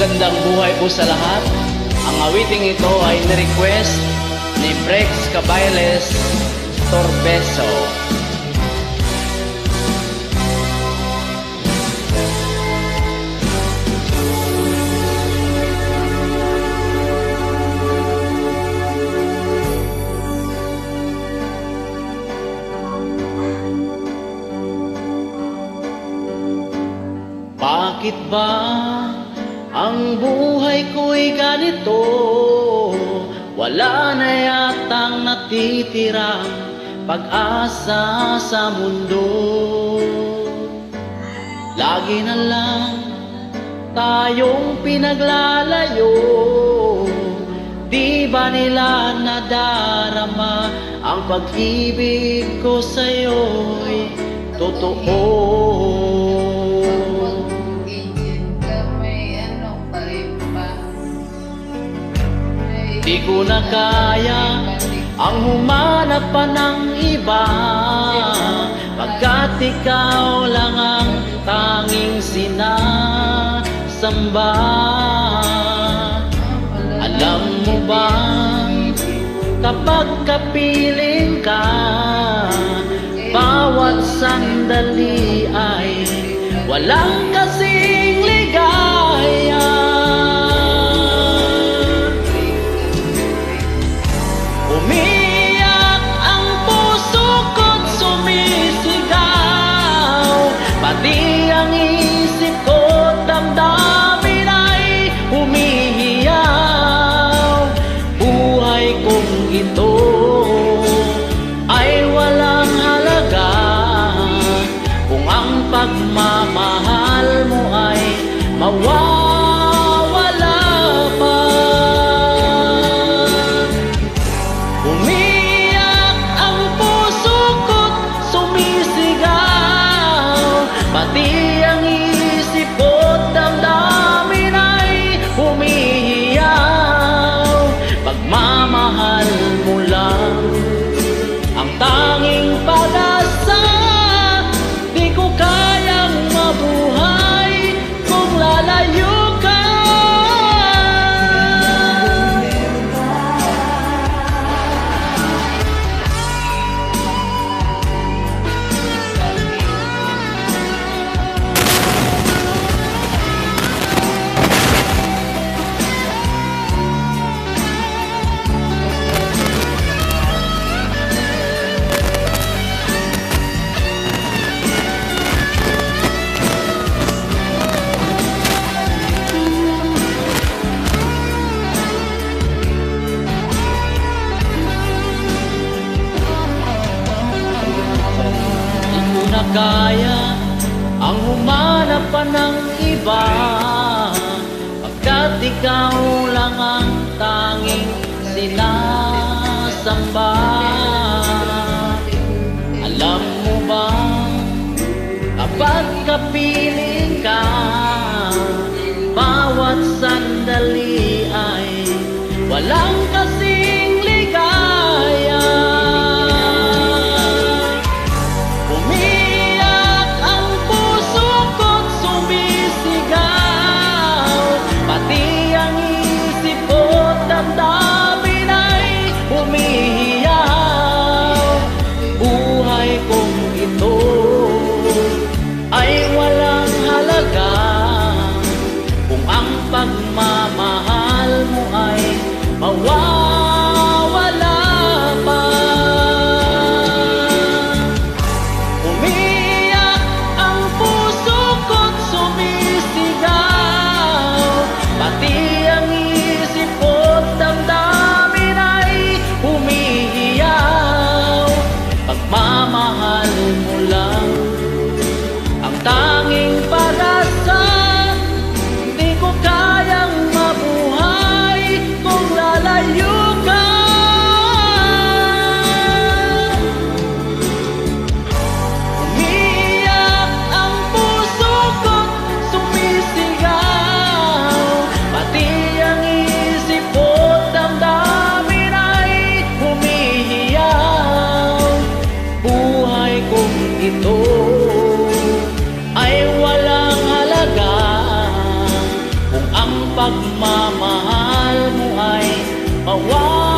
Magandang buhay po sa lahat. Ang awiting ito ay ni-request ni Brex Cabayles Torbeso. Bakit ba ang buhay ko'y ganito? Wala na yatang natitirang pag-asa sa mundo. Lagi na lang tayong pinaglalayo. Di ba nila nadarama ang pag-ibig ko sa'yo'y totoo? Di ko na kaya ang humanap pa ng iba, pagkat ikaw lang ang tanging sinasamba. Alam mo ba, kapag kapiling ka, bawat sandali ay walang kasing ligaya. Umiyak ang puso ko't sumisigaw, pati ang isip ko't damdamin ay humihiyaw. Buhay kong ito ay walang halaga kung ang pagmamahal mo ay mawawala pa. Umiyak ang puso ko't sumisigaw, pati ang isip ko't damdamin ay humihiyaw. Pagmamahal mo lang ang tanging pag-asa, di ko kayang mabuhay kung lalayo ka. Na kaya ang humanap pa ng iba, pagkat ikaw lang ang tanging sinasamba. Alam mo ba, kapag kapiling ka, bawat sandali ay walang kasing ligaya. Pati ang isip ko't damdamin ay humihiyaw. Buhay kong ito ay walang halaga kung ang pagmamahal mo ay mawawala. pagmamahal mo ay mawawala